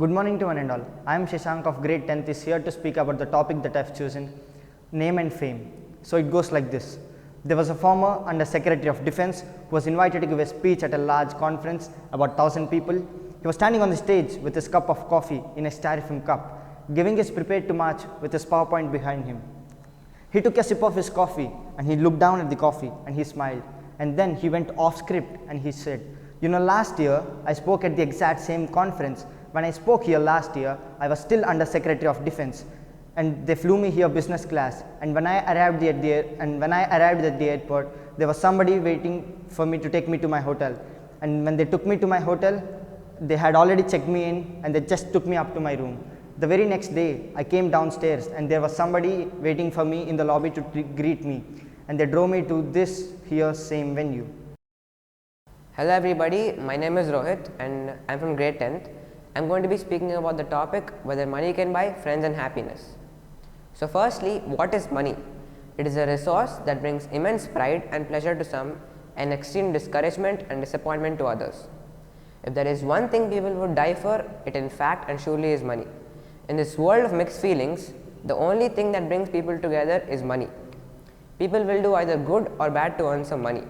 Good morning to one and all. I am Shashank of grade 10th is here to speak about the topic that I have chosen, name and fame. So it goes like this. There was a former Under Secretary of Defense who was invited to give a speech at a large conference, about 1000 people. He was standing on the stage with his cup of coffee in a styrofoam cup, giving his prepared to march with his PowerPoint behind him. He took a sip of his coffee and he looked down at the coffee and he smiled, and then he went off script and he said, "You know, last year I spoke at the exact same conference. When I spoke here last year, I was still Under Secretary of Defense, and they flew me here business class. And when I arrived at the airport, there was somebody waiting for me to take me to my hotel. And when they took me to my hotel, they had already checked me in, and they just took me up to my room. The very next day, I came downstairs, and there was somebody waiting for me in the lobby to greet me, and they drove me to this here same venue." Hello everybody, my name is Rohit and I'm from grade 10th. I'm going to be speaking about the topic whether money can buy friends and happiness. So firstly, what is money? It is a resource that brings immense pride and pleasure to some and extreme discouragement and disappointment to others. If there is one thing people would die for, it in fact and surely is money. In this world of mixed feelings, the only thing that brings people together is money. People will do either good or bad to earn some money.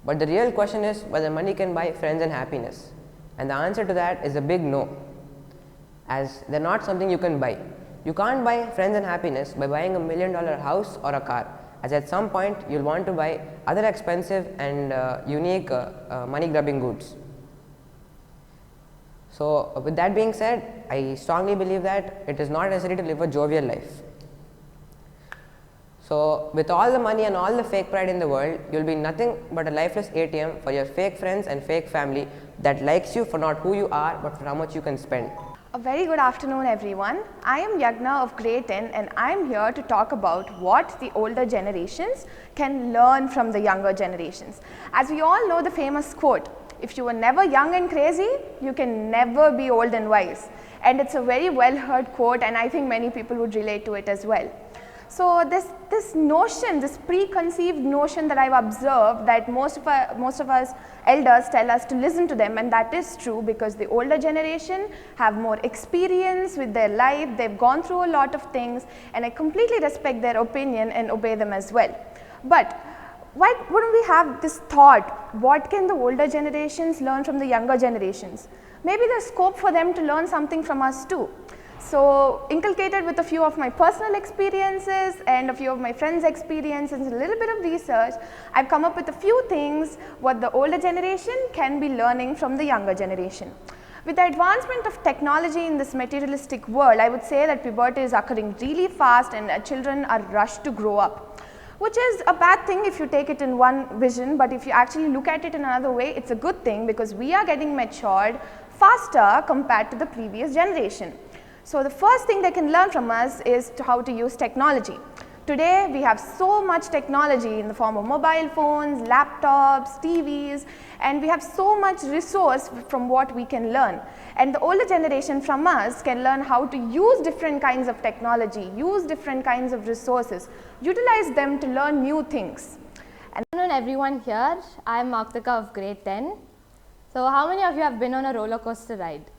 But the real question is whether money can buy friends and happiness. And the answer to that is a big no, as they're not something you can buy. You can't buy friends and happiness by buying $1 million house or a car, as at some point you'll want to buy other expensive and unique money grubbing goods. So with that being said, I strongly believe that it is not necessary to live a jovial life. So with all the money and all the fake pride in the world, you will be nothing but a lifeless ATM for your fake friends and fake family that likes you for not who you are but for how much you can spend. A very good afternoon everyone. I am Yagna of grade 10 and I am here to talk about what the older generations can learn from the younger generations. As we all know the famous quote, "If you were never young and crazy, you can never be old and wise." And it's a very well heard quote and I think many people would relate to it as well. So this notion, this preconceived notion that I've observed that most of us elders tell us to listen to them, and that is true because the older generation have more experience with their life, they've gone through a lot of things, and I completely respect their opinion and obey them as well. But why wouldn't we have this thought, what can the older generations learn from the younger generations? Maybe there's scope for them to learn something from us too. So inculcated with a few of my personal experiences and a few of my friends' experiences and a little bit of research, I've come up with a few things what the older generation can be learning from the younger generation. With the advancement of technology in this materialistic world, I would say that puberty is occurring really fast and children are rushed to grow up, which is a bad thing if you take it in one vision, but if you actually look at it in another way, it's a good thing because we are getting matured faster compared to the previous generation. So the first thing they can learn from us is how to use technology. Today we have so much technology in the form of mobile phones, laptops, TVs, and we have so much resource from what we can learn. And the older generation from us can learn how to use different kinds of technology, use different kinds of resources, utilize them to learn new things. Good afternoon everyone here. I am Martika of grade 10. So how many of you have been on a roller coaster ride?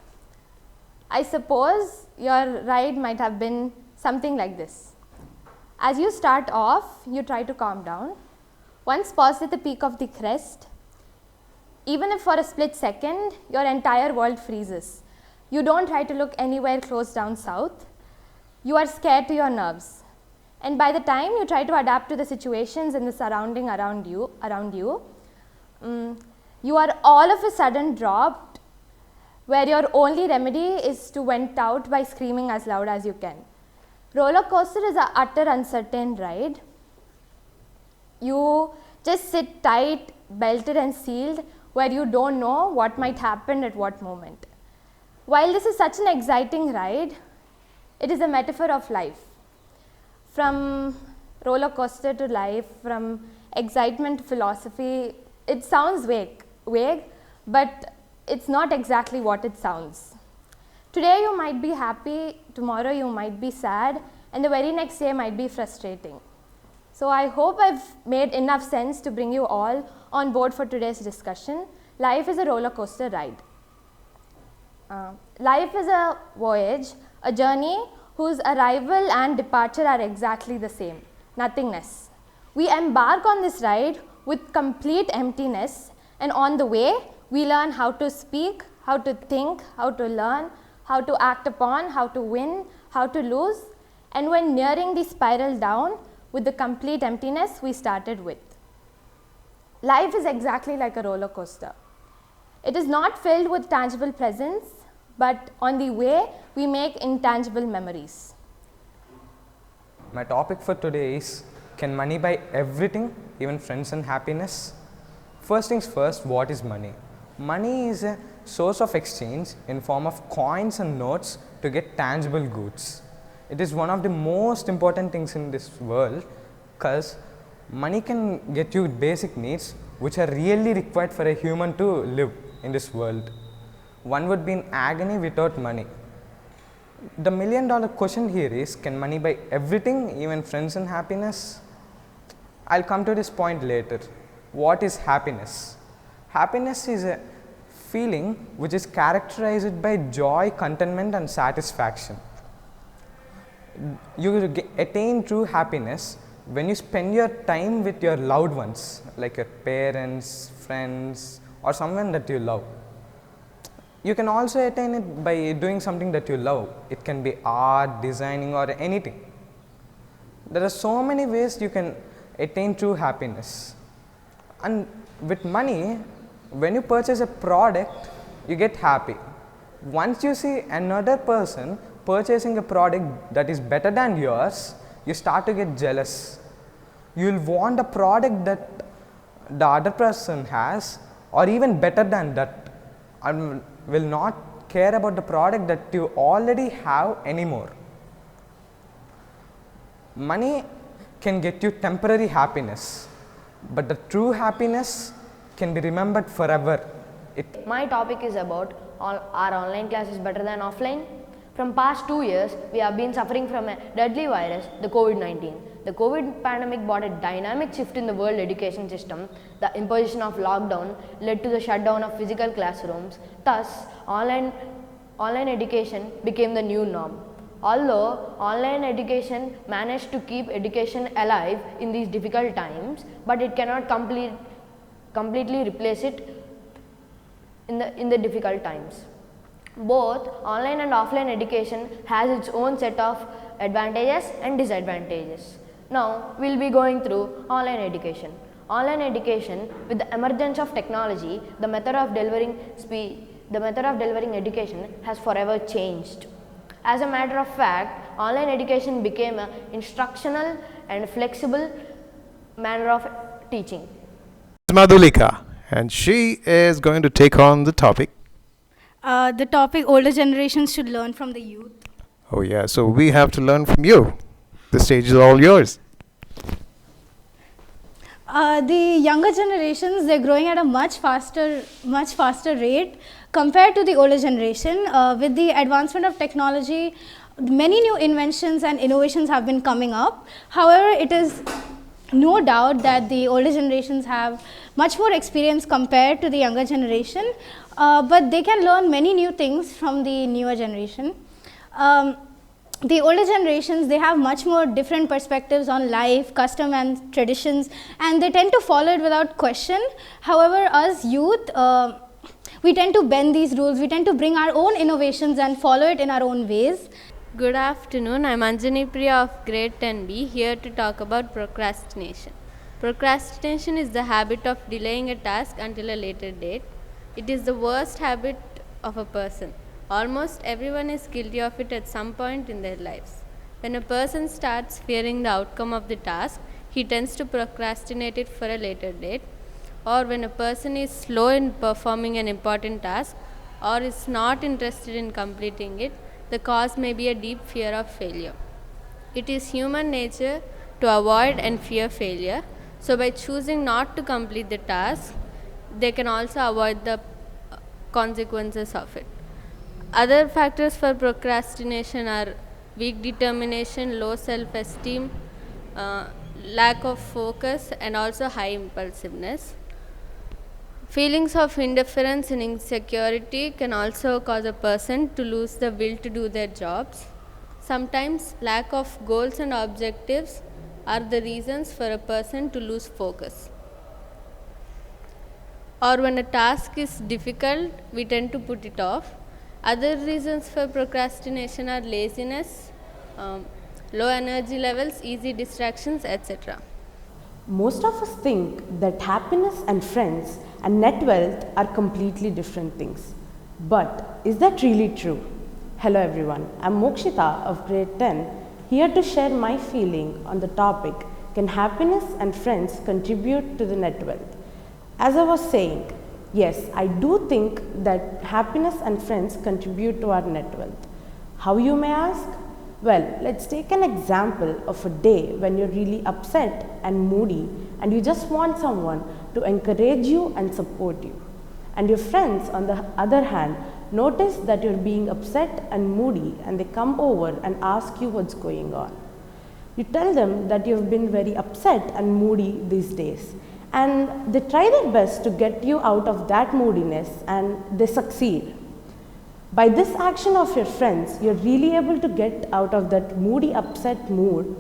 I suppose your ride might have been something like this. As you start off, you try to calm down. Once paused at the peak of the crest, even if for a split second, your entire world freezes. You don't try to look anywhere close down south. You are scared to your nerves. And by the time you try to adapt to the situations and the surrounding around you, you are all of a sudden dropped where your only remedy is to vent out by screaming as loud as you can. Roller coaster is an utter uncertain ride. You just sit tight, belted and sealed, where you don't know what might happen at what moment. While this is such an exciting ride, it is a metaphor of life. From roller coaster to life, from excitement to philosophy, it sounds vague, but it's not exactly what it sounds. Today you might be happy, tomorrow you might be sad, and the very next day might be frustrating. So I hope I've made enough sense to bring you all on board for today's discussion. Life is a roller coaster ride. Life is a voyage, a journey whose arrival and departure are exactly the same, nothingness. We embark on this ride with complete emptiness, and on the way, we learn how to speak, how to think, how to learn, how to act upon, how to win, how to lose, and when nearing the spiral down with the complete emptiness we started with. Life is exactly like a roller coaster. It is not filled with tangible presents, but on the way we make intangible memories. My topic for today is, can money buy everything, even friends and happiness? First things first, what is money? Money is a source of exchange in form of coins and notes to get tangible goods. It is one of the most important things in this world because money can get you basic needs which are really required for a human to live in this world. One would be in agony without money. The $1,000,000 question here is, can money buy everything, even friends and happiness? I'll come to this point later. What is happiness? Happiness is a feeling which is characterized by joy, contentment and satisfaction. You attain true happiness when you spend your time with your loved ones, like your parents, friends or someone that you love. You can also attain it by doing something that you love. It can be art, designing or anything. There are so many ways you can attain true happiness. And with money, when you purchase a product, you get happy. Once you see another person purchasing a product that is better than yours, you start to get jealous. You will want a product that the other person has or even better than that, and will not care about the product that you already have anymore. Money can get you temporary happiness, but the true happiness can be remembered forever. My topic is about, are online classes better than offline? From past 2 years, we have been suffering from a deadly virus, the COVID-19. The COVID pandemic brought a dynamic shift in the world education system. The imposition of lockdown led to the shutdown of physical classrooms. Thus, online education became the new norm. Although online education managed to keep education alive in these difficult times, but it cannot completely replace it in the difficult times. Both online and offline education has its own set of advantages and disadvantages. Now, we will be going through online education. Online education, with the emergence of technology, the method of delivering education has forever changed. As a matter of fact, online education became an instructional and flexible manner of teaching. Madhulika, and she is going to take on the topic. The topic, older generations should learn from the youth. Oh yeah, so we have to learn from you. The stage is all yours. The younger generations, they're growing at a much faster rate compared to the older generation. With the advancement of technology, many new inventions and innovations have been coming up. However, it is no doubt that the older generations have much more experience compared to the younger generation, but they can learn many new things from the newer generation. The older generations, they have much more different perspectives on life, custom and traditions, and they tend to follow it without question. However, us youth, we tend to bend these rules, we tend to bring our own innovations and follow it in our own ways. Good afternoon, I am Anjani Priya of grade 10B, here to talk about procrastination. Procrastination is the habit of delaying a task until a later date. It is the worst habit of a person. Almost everyone is guilty of it at some point in their lives. When a person starts fearing the outcome of the task, he tends to procrastinate it for a later date. Or when a person is slow in performing an important task or is not interested in completing it, the cause may be a deep fear of failure. It is human nature to avoid and fear failure. So by choosing not to complete the task, they can also avoid the consequences of it. Other factors for procrastination are weak determination, low self-esteem, lack of focus and also high impulsiveness. Feelings of indifference and insecurity can also cause a person to lose the will to do their jobs. Sometimes, lack of goals and objectives are the reasons for a person to lose focus. Or when a task is difficult, we tend to put it off. Other reasons for procrastination are laziness, low energy levels, easy distractions, etc. Most of us think that happiness and friends and net wealth are completely different things. But is that really true? Hello everyone, I'm Mokshita of grade 10, here to share my feeling on the topic, can happiness and friends contribute to the net wealth? As I was saying, yes, I do think that happiness and friends contribute to our net wealth. How, you may ask? Well, let's take an example of a day when you're really upset and moody and you just want someone to encourage you and support you. And your friends, on the other hand, notice that you're being upset and moody and they come over and ask you what's going on. You tell them that you've been very upset and moody these days, and they try their best to get you out of that moodiness and they succeed. By this action of your friends, you're really able to get out of that moody, upset mood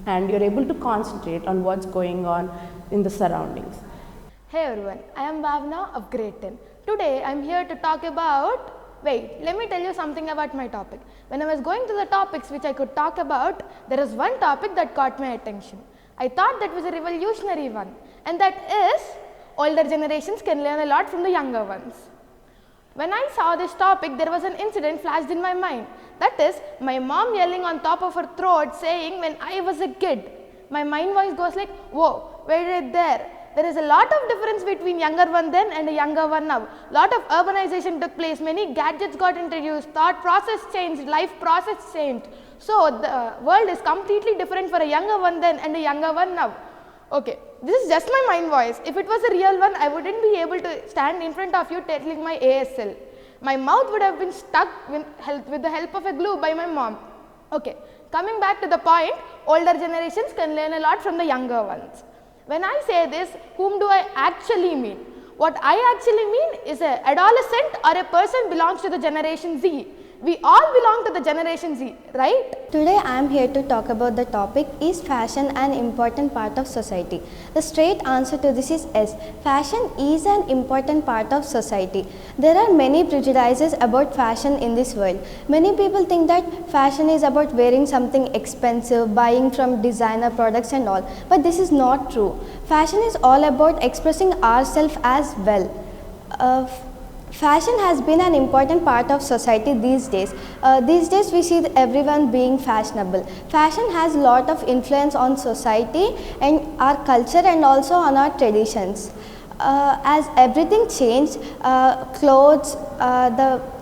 and you're able to concentrate on what's going on in the surroundings. Hey everyone, I am Bhavna of grade 10. Today I am here to talk about, let me tell you something about my topic. When I was going through the topics which I could talk about, there is one topic that caught my attention. I thought that was a revolutionary one, and that is older generations can learn a lot from the younger ones. When I saw this topic, there was an incident flashed in my mind. That is, my mom yelling on top of her throat saying when I was a kid. My mind voice goes like, whoa, wait right there. There is a lot of difference between younger one then and a younger one now. Lot of urbanization took place, many gadgets got introduced, thought process changed, life process changed. So the world is completely different for a younger one then and a younger one now. Okay, this is just my mind voice. If it was a real one, I wouldn't be able to stand in front of you telling my ASL. My mouth would have been stuck with the help of a glue by my mom. Okay, coming back to the point, older generations can learn a lot from the younger ones. When I say this, whom do I actually mean? What I actually mean is an adolescent or a person belongs to the generation Z. We all belong to the generation Z, right? Today I am here to talk about the topic, is fashion an important part of society? The straight answer to this is yes. Fashion is an important part of society. There are many prejudices about fashion in this world. Many people think that fashion is about wearing something expensive, buying from designer products and all. But this is not true. Fashion is all about expressing ourselves as well. Fashion has been an important part of society these days. These days we see everyone being fashionable. Fashion has a lot of influence on society and our culture and also on our traditions. As everything changed, the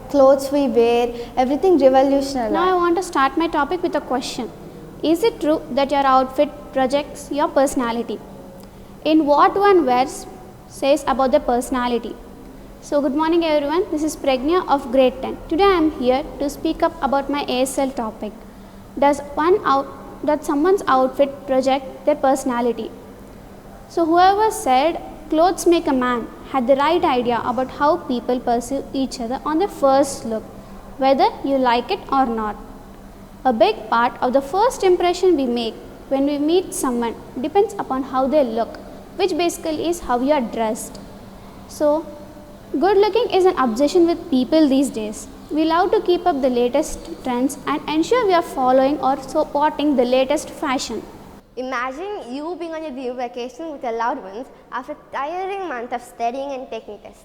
clothes we wear, everything revolutionary. Now I want to start my topic with a question. Is it true that your outfit projects your personality? In what one wears says about the personality? So good morning everyone, this is Pragnya of grade 10. Today I am here to speak up about my ASL topic. Does someone's outfit project their personality? So whoever said clothes make a man had the right idea about how people perceive each other on the first look, whether you like it or not. A big part of the first impression we make when we meet someone depends upon how they look, which basically is how you are dressed. So good looking is an obsession with people these days. We love to keep up the latest trends and ensure we are following or supporting the latest fashion. Imagine you being on your Viva vacation with your loved ones after a tiring month of studying and taking tests.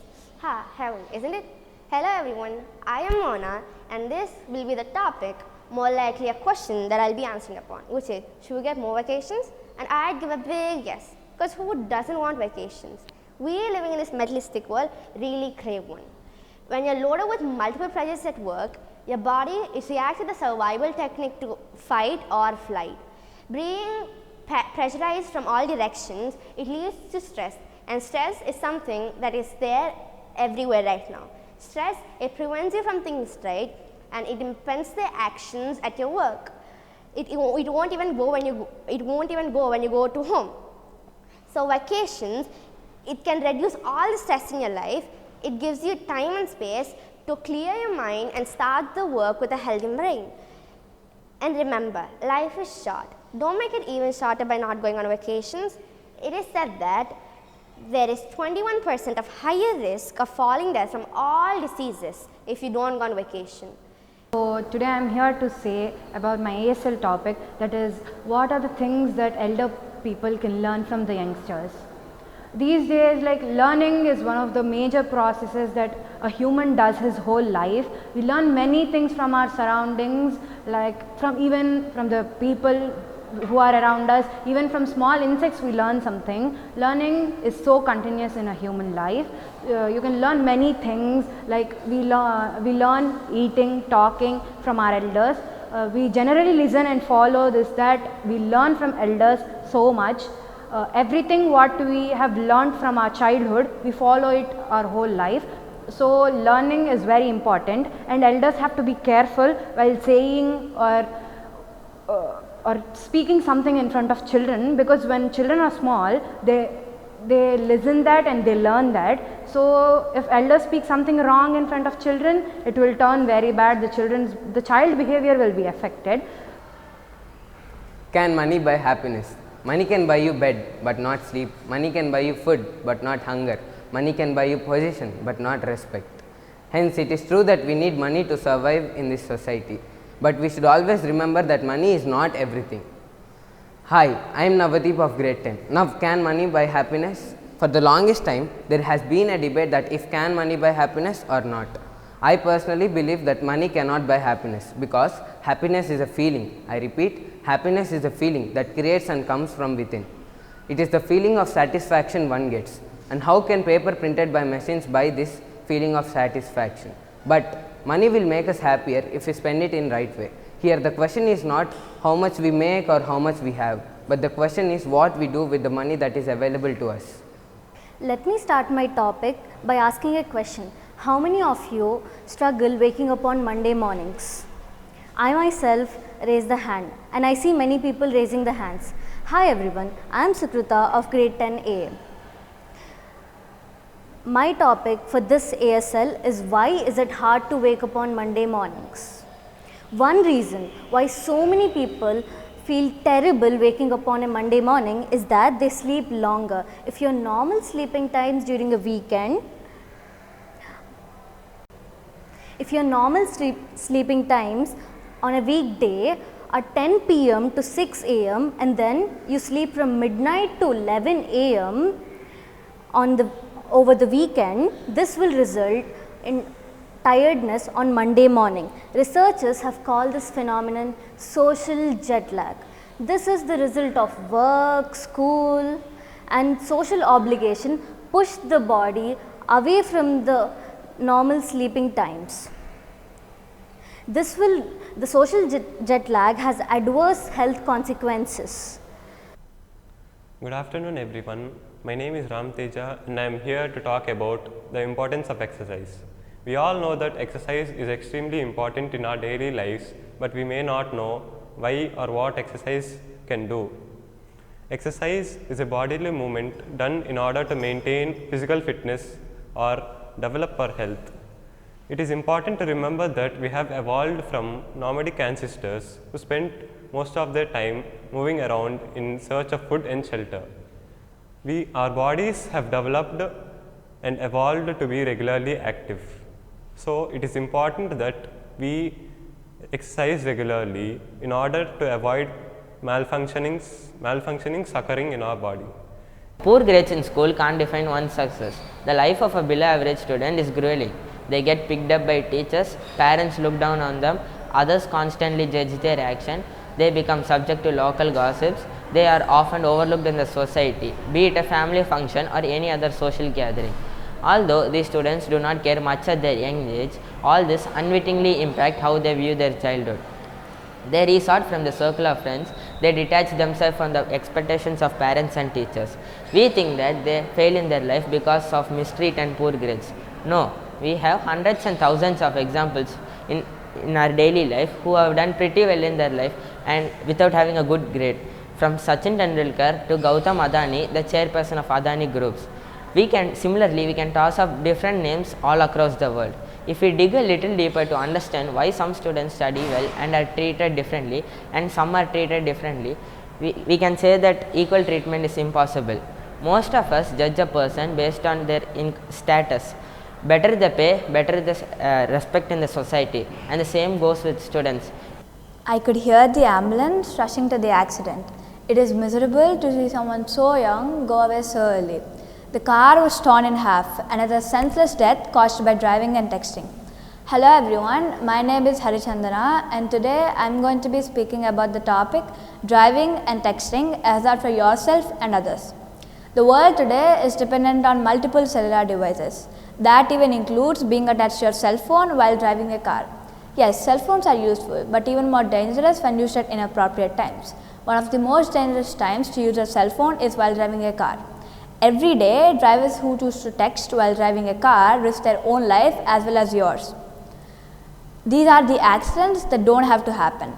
Heaven, isn't it? Hello everyone, I am Mona and this will be the topic, more likely a question that I'll be answering upon, which is, should we get more vacations? And I'd give a big yes, because who doesn't want vacations? We living in this materialistic world really crave one. When you're loaded with multiple pressures at work, your body is reacting to the survival technique to fight or flight. Being pressurized from all directions, it leads to stress, and stress is something that is there everywhere right now. Stress, it prevents you from thinking straight and it impends the actions at your work. It won't even go when you go to home. So vacations, It can reduce all the stress in your life. It gives you time and space to clear your mind and start the work with a healthy brain. And remember, life is short. Don't make it even shorter by not going on vacations. It is said that there is 21% of higher risk of falling dead from all diseases if you don't go on vacation. So today I am here to say about my ASL topic, that is, what are the things that elder people can learn from the youngsters. These days, like, learning is one of the major processes that a human does his whole life. We learn many things from our surroundings, like even from the people who are around us, even from small insects we learn something. Learning is so continuous in a human life. You can learn many things, like we learn eating, talking from our elders. We generally listen and follow this, that we learn from elders so much. Everything what we have learned from our childhood, we follow it our whole life. So learning is very important, and elders have to be careful while saying or speaking something in front of children, because when children are small, they listen that and they learn that. So if elders speak something wrong in front of children, it will turn very bad. The child behavior will be affected. Can money buy happiness? Money can buy you bed but not sleep. Money can buy you food but not hunger. Money can buy you position but not respect. Hence, it is true that we need money to survive in this society. But we should always remember that money is not everything. Hi, I am Navadeep of grade 10. Now, can money buy happiness? For the longest time, there has been a debate that if can money buy happiness or not. I personally believe that money cannot buy happiness, because happiness is a feeling. I repeat, happiness is a feeling that creates and comes from within. It is the feeling of satisfaction one gets. And how can paper printed by machines buy this feeling of satisfaction? But money will make us happier if we spend it in right way. Here the question is not how much we make or how much we have, but the question is what we do with the money that is available to us. Let me start my topic by asking a question. How many of you struggle waking up on Monday mornings? I myself raise the hand, and I see many people raising the hands. Hi everyone, I am Sukrita of grade 10A. My topic for this ASL is why is it hard to wake up on Monday mornings? One reason why so many people feel terrible waking up on a Monday morning is that they sleep longer. If your normal sleeping times during a weekend, if your normal sleeping times on a weekday are 10 p.m. to 6 a.m. and then you sleep from midnight to 11 a.m. over the weekend, this will result in tiredness on Monday morning. Researchers have called this phenomenon social jet lag. This is the result of work, school and social obligation push the body away from the normal sleeping times. The social jet lag has adverse health consequences. Good afternoon everyone. My name is Ram Teja and I am here to talk about the importance of exercise. We all know that exercise is extremely important in our daily lives, but we may not know why or what exercise can do. Exercise is a bodily movement done in order to maintain physical fitness or develop our health. It is important to remember that we have evolved from nomadic ancestors who spent most of their time moving around in search of food and shelter. Our bodies have developed and evolved to be regularly active. So, it is important that we exercise regularly in order to avoid malfunctionings occurring in our body. Poor grades in school can't define one's success. The life of a below average student is grueling. They get picked up by teachers, parents look down on them, others constantly judge their action, they become subject to local gossips, they are often overlooked in the society, be it a family function or any other social gathering. Although these students do not care much at their young age, all this unwittingly impact how they view their childhood. They resort from the circle of friends, they detach themselves from the expectations of parents and teachers. We think that they fail in their life because of mistreat and poor grades. No, we have hundreds and thousands of examples in our daily life who have done pretty well in their life and without having a good grade. From Sachin Tendulkar to Gautam Adani, the chairperson of Adani Groups. Similarly, we can toss up different names all across the world. If we dig a little deeper to understand why some students study well and are treated differently and some are treated differently, we can say that equal treatment is impossible. Most of us judge a person based on their status. Better the pay, better the respect in the society, and the same goes with students. I could hear the ambulance rushing to the accident. It is miserable to see someone so young go away so early. The car was torn in half, another senseless death caused by driving and texting. Hello everyone, my name is Harichandana and today I am going to be speaking about the topic driving and texting as that for yourself and others. The world today is dependent on multiple cellular devices. That even includes being attached to your cell phone while driving a car. Yes, cell phones are useful, but even more dangerous when used at inappropriate times. One of the most dangerous times to use a cell phone is while driving a car. Every day, drivers who choose to text while driving a car risk their own life as well as yours. These are the accidents that don't have to happen.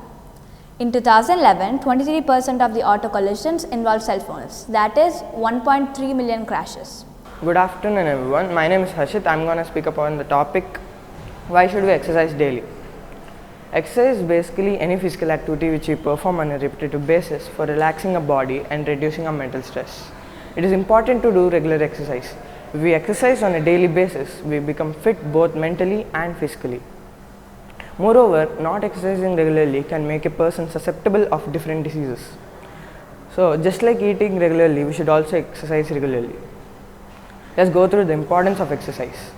In 2011, 23% of the auto collisions involved cell phones. That is 1.3 million crashes. Good afternoon everyone, my name is Harshit. I am going to speak upon the topic, why should we exercise daily? Exercise is basically any physical activity which we perform on a repetitive basis for relaxing our body and reducing our mental stress. It is important to do regular exercise. If we exercise on a daily basis, we become fit both mentally and physically. Moreover, not exercising regularly can make a person susceptible of different diseases. So, just like eating regularly, we should also exercise regularly. Let's go through the importance of exercise.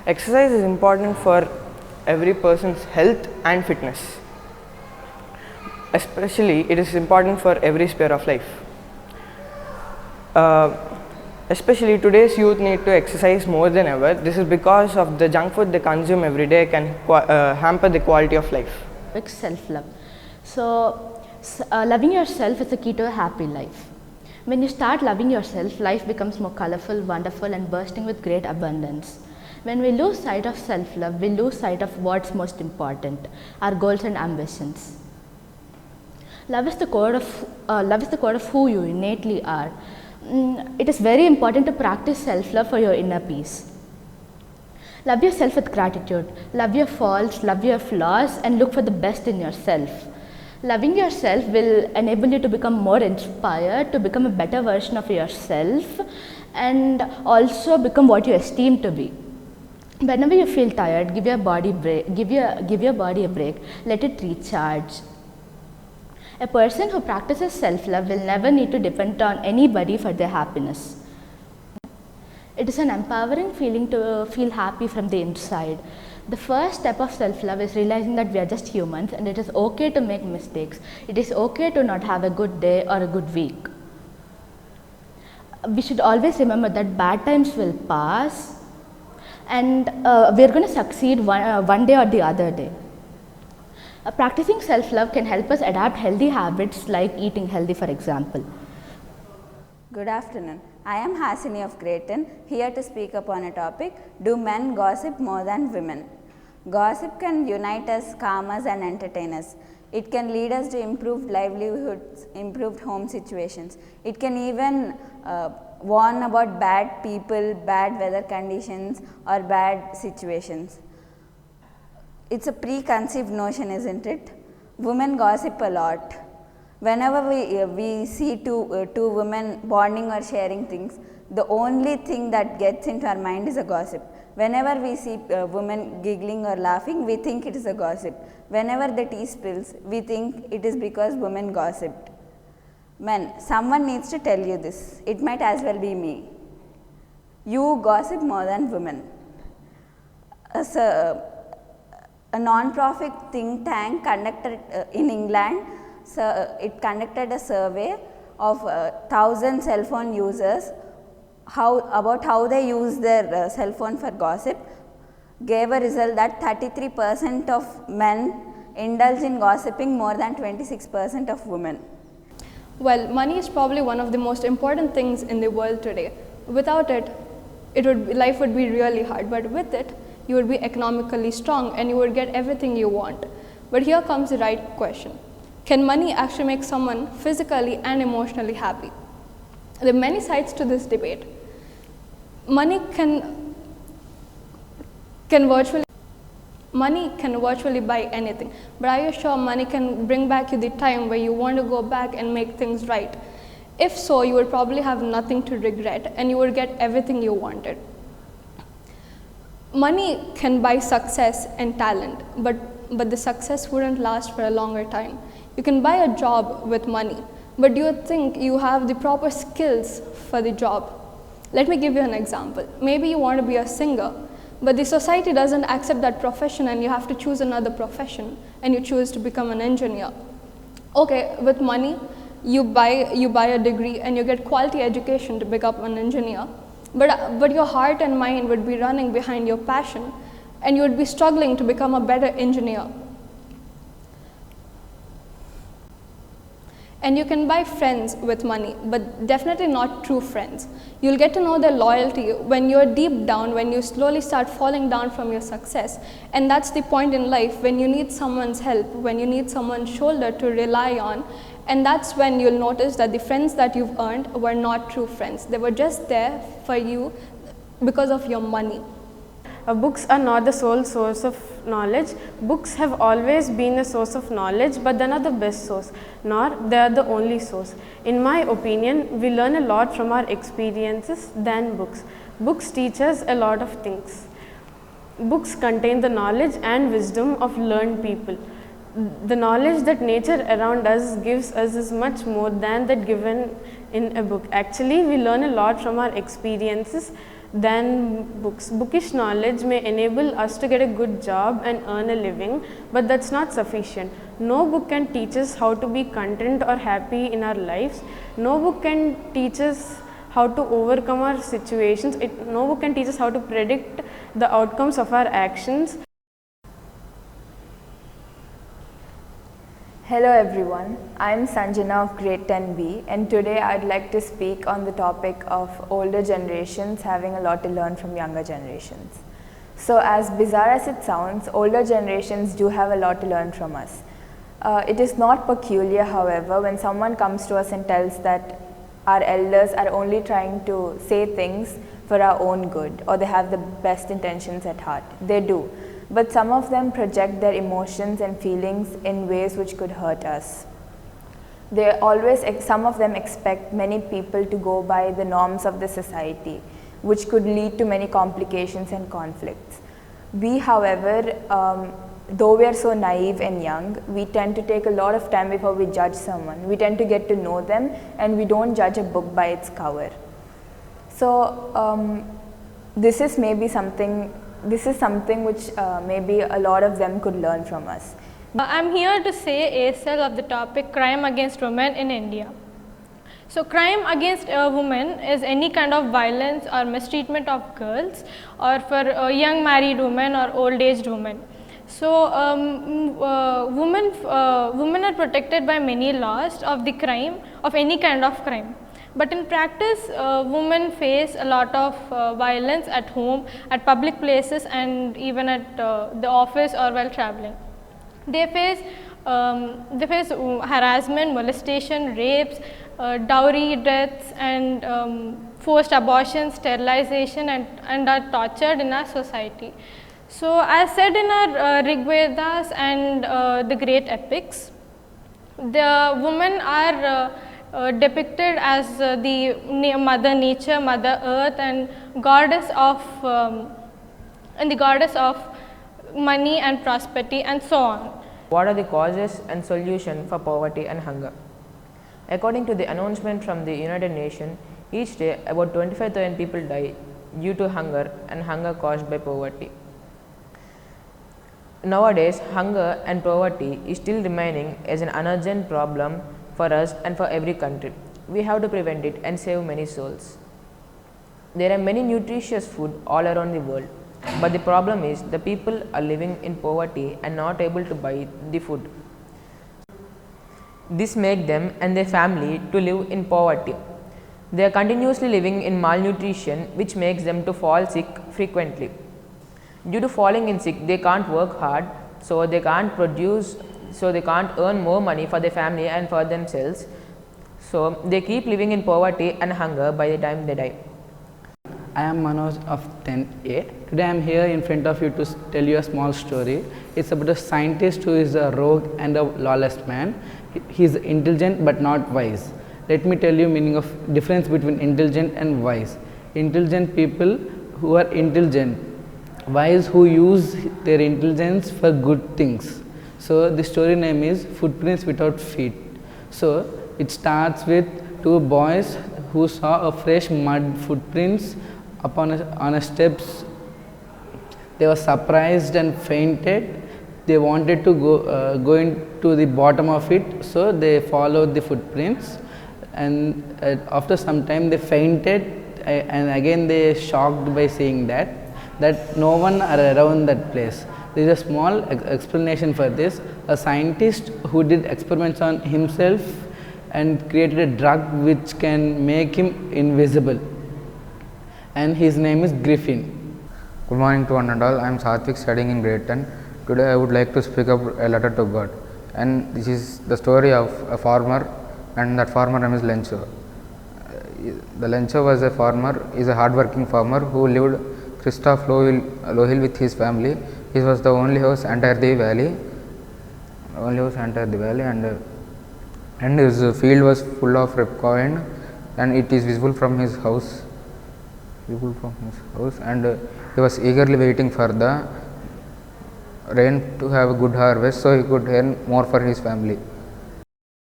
Exercise is important for every person's health and fitness. Especially, it is important for every sphere of life. Especially today's youth need to exercise more than ever. This is because of the junk food they consume every day can hamper the quality of life. Self-love. So, loving yourself is the key to a happy life. When you start loving yourself, life becomes more colorful, wonderful and bursting with great abundance. When we lose sight of self-love, we lose sight of what's most important, our goals and ambitions. Love is the core of who you innately are. It is very important to practice self-love for your inner peace. Love yourself with gratitude. Love your faults, love your flaws and look for the best in yourself. Loving yourself will enable you to become more inspired, to become a better version of yourself and also become what you esteem to be. Whenever you feel tired, give your body a break, let it recharge. A person who practices self-love will never need to depend on anybody for their happiness. It is an empowering feeling to feel happy from the inside. The first step of self-love is realizing that we are just humans and it is okay to make mistakes. It is okay to not have a good day or a good week. We should always remember that bad times will pass and we are going to succeed one day or the other day. Practicing self-love can help us adapt healthy habits like eating healthy, for example. Good afternoon. I am Hasini of Grade 10, here to speak upon a topic, do men gossip more than women? Gossip can unite us, calm us and entertain us. It can lead us to improved livelihoods, improved home situations. It can even warn about bad people, bad weather conditions or bad situations. It's a preconceived notion, isn't it? Women gossip a lot. Whenever we see two women bonding or sharing things, the only thing that gets into our mind is a gossip. Whenever we see women giggling or laughing, we think it is a gossip. Whenever the tea spills, we think it is because women gossiped. Men, someone needs to tell you this. It might as well be me. You gossip more than women. A non-profit think tank conducted in England, it conducted a survey of 1,000 cell phone users about how they use their cell phone for gossip, gave a result that 33% of men indulge in gossiping more than 26% of women. Well, money is probably one of the most important things in the world today. Without it, life would be really hard, but with it, you would be economically strong and you would get everything you want. But here comes the right question. Can money actually make someone physically and emotionally happy? There are many sides to this debate. Money can virtually buy anything, but are you sure money can bring back you the time where you want to go back and make things right? If so, you would probably have nothing to regret and you would get everything you wanted. Money can buy success and talent, but the success wouldn't last for a longer time. You can buy a job with money, but do you think you have the proper skills for the job? Let me give you an example. Maybe you want to be a singer, but the society doesn't accept that profession and you have to choose another profession and you choose to become an engineer. Okay, with money, you buy a degree and you get quality education to become an engineer, but your heart and mind would be running behind your passion and you would be struggling to become a better engineer. And you can buy friends with money, but definitely not true friends. You'll get to know their loyalty when you're deep down, when you slowly start falling down from your success. And that's the point in life when you need someone's help, when you need someone's shoulder to rely on. And that's when you'll notice that the friends that you've earned were not true friends. They were just there for you because of your money. Books are not the sole source of knowledge. Books have always been a source of knowledge, but they're not the best source, nor they are the only source. In my opinion, we learn a lot from our experiences than books. Books teach us a lot of things. Books contain the knowledge and wisdom of learned people. The knowledge that nature around us gives us is much more than that given in a book. Actually, we learn a lot from our experiences than books. Bookish knowledge may enable us to get a good job and earn a living, but that's not sufficient. No book can teach us how to be content or happy in our lives. No book can teach us how to overcome our situations. No book can teach us how to predict the outcomes of our actions. Hello everyone, I am Sanjana of grade 10B and today I'd like to speak on the topic of older generations having a lot to learn from younger generations. So as bizarre as it sounds, older generations do have a lot to learn from us. It is not peculiar, however, when someone comes to us and tells that our elders are only trying to say things for our own good or they have the best intentions at heart. They do. But some of them project their emotions and feelings in ways which could hurt us. Some of them expect many people to go by the norms of the society, which could lead to many complications and conflicts. We, however, though we are so naive and young, we tend to take a lot of time before we judge someone. We tend to get to know them and we don't judge a book by its cover. So this is something which maybe a lot of them could learn from us. I'm here to say ASL of the topic crime against women in India. So crime against a woman is any kind of violence or mistreatment of girls or for young married women or old aged women. So women are protected by many laws of the crime, of any kind of crime. But in practice, women face a lot of violence at home, at public places and even at the office or while traveling. They face harassment, molestation, rapes, dowry deaths and forced abortions, sterilization and are tortured in our society. So as said in our Rig Vedas and the great epics, the women are depicted as the mother nature, mother earth and goddess of money and prosperity and so on. What are the causes and solutions for poverty and hunger? According to the announcement from the United Nations, each day about 25,000 people die due to hunger and hunger caused by poverty. Nowadays, hunger and poverty is still remaining as an urgent problem for us and for every country. We have to prevent it and save many souls. There are many nutritious food all around the world, but the problem is the people are living in poverty and not able to buy the food. This makes them and their family to live in poverty. They are continuously living in malnutrition, which makes them to fall sick frequently. Due to falling in sick, they can't work hard, so they can't produce, so they can't earn more money for their family and for themselves. So they keep living in poverty and hunger by the time they die. I am Manoj of 10A. Today I am here in front of you to tell you a small story. It's about a scientist who is a rogue and a lawless man. He is intelligent but not wise. Let me tell you meaning of difference between intelligent and wise. Intelligent people who are intelligent, wise who use their intelligence for good things. So the story name is Footprints Without Feet. So it starts with two boys who saw a fresh mud footprints on a steps. They were surprised and fainted. They wanted to go into the bottom of it, so they followed the footprints, and after some time they fainted, and again they shocked by seeing that no one are around that place. There is a small explanation for this. A scientist who did experiments on himself and created a drug which can make him invisible, and his name is Griffin. Good morning to one and all. I am Satvik, studying in grade 10. Today I would like to speak up a letter to God, and this is the story of a farmer, and that farmer name is Lencho. The Lencho was a farmer, is a hard-working farmer who lived Christoph low hill with his family. His was the only house entire the valley, and his field was full of repcoin, and it is visible from his house. And he was eagerly waiting for the rain to have a good harvest, so he could earn more for his family.